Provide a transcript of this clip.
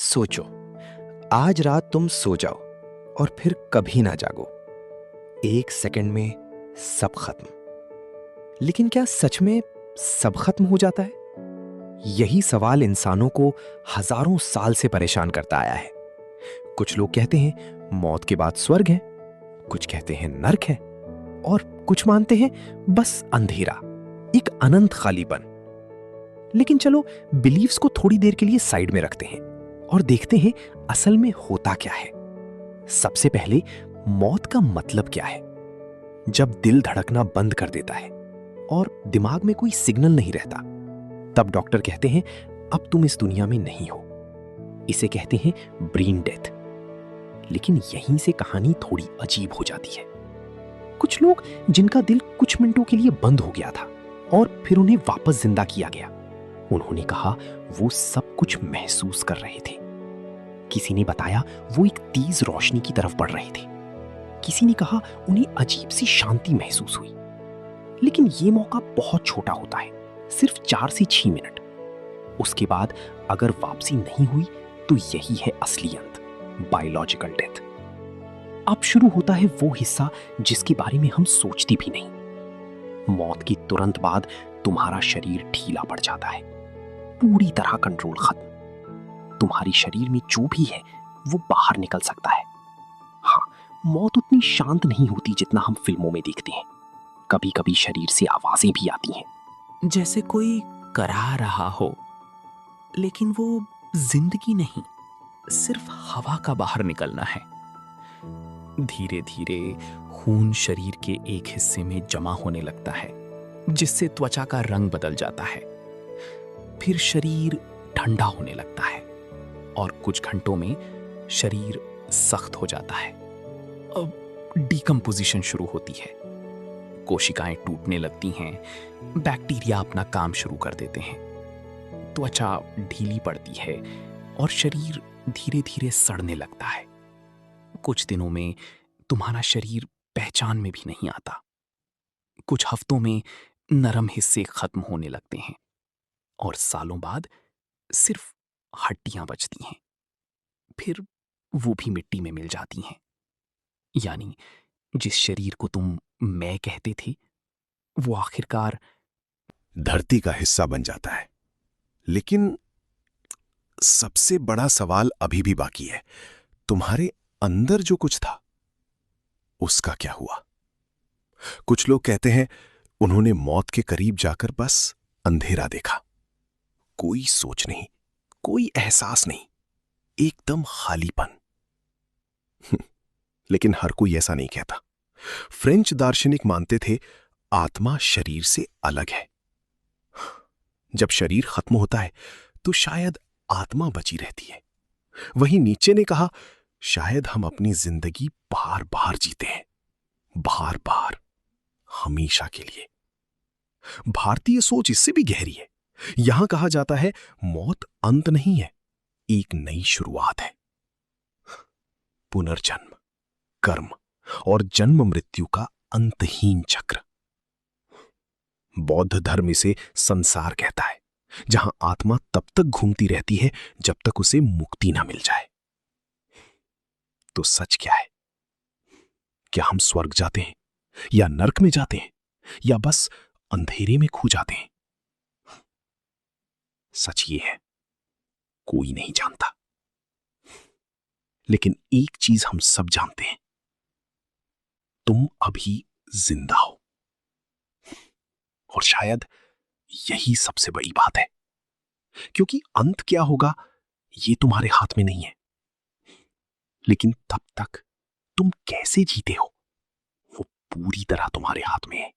सोचो, आज रात तुम सो जाओ और फिर कभी ना जागो। 1 सेकंड में सब खत्म। लेकिन क्या सच में सब खत्म हो जाता है? यही सवाल इंसानों को हजारों साल से परेशान करता आया है। कुछ लोग कहते हैं मौत के बाद स्वर्ग है, कुछ कहते हैं नर्क है, और कुछ मानते हैं बस अंधेरा, एक अनंत खालीपन। लेकिन चलो बिलीव्स को थोड़ी देर के लिए साइड में रखते हैं और देखते हैं असल में होता क्या है। सबसे पहले, मौत का मतलब क्या है? जब दिल धड़कना बंद कर देता है और दिमाग में कोई सिग्नल नहीं रहता, तब डॉक्टर कहते हैं अब तुम इस दुनिया में नहीं हो। इसे कहते हैं ब्रेन डेथ। लेकिन यहीं से कहानी थोड़ी अजीब हो जाती है। कुछ लोग जिनका दिल कुछ मिनटों के लिए बंद हो गया था और फिर उन्हें वापस जिंदा किया गया, उन्होंने कहा वो सब कुछ महसूस कर रहे थे। किसी ने बताया वो एक तेज रोशनी की तरफ बढ़ रहे थे। किसी ने कहा उन्हें अजीब सी शांति महसूस हुई। लेकिन ये मौका बहुत छोटा होता है, सिर्फ 4 से 6 मिनट। उसके बाद अगर वापसी नहीं हुई तो यही है असली अंत, बायोलॉजिकल डेथ। अब शुरू होता है वो हिस्सा जिसके बारे में हम सोचते भी नहीं। मौत के तुरंत बाद तुम्हारा शरीर ढीला पड़ जाता है, पूरी तरह कंट्रोल खत्म। तुम्हारी शरीर में जो भी है वो बाहर निकल सकता है। हाँ, मौत उतनी शांत नहीं होती जितना हम फिल्मों में देखते हैं। कभी कभी शरीर से आवाजें भी आती हैं, जैसे कोई करा रहा हो, लेकिन वो जिंदगी नहीं, सिर्फ हवा का बाहर निकलना है। धीरे धीरे खून शरीर के एक हिस्से में जमा होने लगता है, जिससे त्वचा का रंग बदल जाता है। फिर शरीर ठंडा होने लगता है और कुछ घंटों में शरीर सख्त हो जाता है। अब डिकम्पोजिशन शुरू होती है। कोशिकाएं टूटने लगती हैं, बैक्टीरिया अपना काम शुरू कर देते हैं, त्वचा ढीली पड़ती है और शरीर धीरे धीरे सड़ने लगता है। कुछ दिनों में तुम्हारा शरीर पहचान में भी नहीं आता। कुछ हफ्तों में नरम हिस्से खत्म होने लगते हैं और सालों बाद सिर्फ हड्डियां बचती हैं। फिर वो भी मिट्टी में मिल जाती हैं। यानी जिस शरीर को तुम मैं कहते थे, वो आखिरकार धरती का हिस्सा बन जाता है। लेकिन सबसे बड़ा सवाल अभी भी बाकी है। तुम्हारे अंदर जो कुछ था उसका क्या हुआ? कुछ लोग कहते हैं उन्होंने मौत के करीब जाकर बस अंधेरा देखा। कोई सोच नहीं, कोई एहसास नहीं, एकदम खालीपन। लेकिन हर कोई ऐसा नहीं कहता। फ्रेंच दार्शनिक मानते थे आत्मा शरीर से अलग है। जब शरीर खत्म होता है तो शायद आत्मा बची रहती है। वहीं नीचे ने कहा शायद हम अपनी जिंदगी बार बार जीते हैं, बार बार, हमेशा के लिए। भारतीय सोच इससे भी गहरी है। यहां कहा जाता है मौत अंत नहीं है, एक नई शुरुआत है। पुनर्जन्म, कर्म और जन्म मृत्यु का अंतहीन चक्र। बौद्ध धर्म इसे संसार कहता है, जहां आत्मा तब तक घूमती रहती है जब तक उसे मुक्ति ना मिल जाए। तो सच क्या है? क्या हम स्वर्ग जाते हैं या नरक में जाते हैं या बस अंधेरे में खो जाते हैं? सच ये है, कोई नहीं जानता। लेकिन एक चीज हम सब जानते हैं, तुम अभी जिंदा हो। और शायद यही सबसे बड़ी बात है, क्योंकि अंत क्या होगा ये तुम्हारे हाथ में नहीं है। लेकिन तब तक तुम कैसे जीते हो वो पूरी तरह तुम्हारे हाथ में है।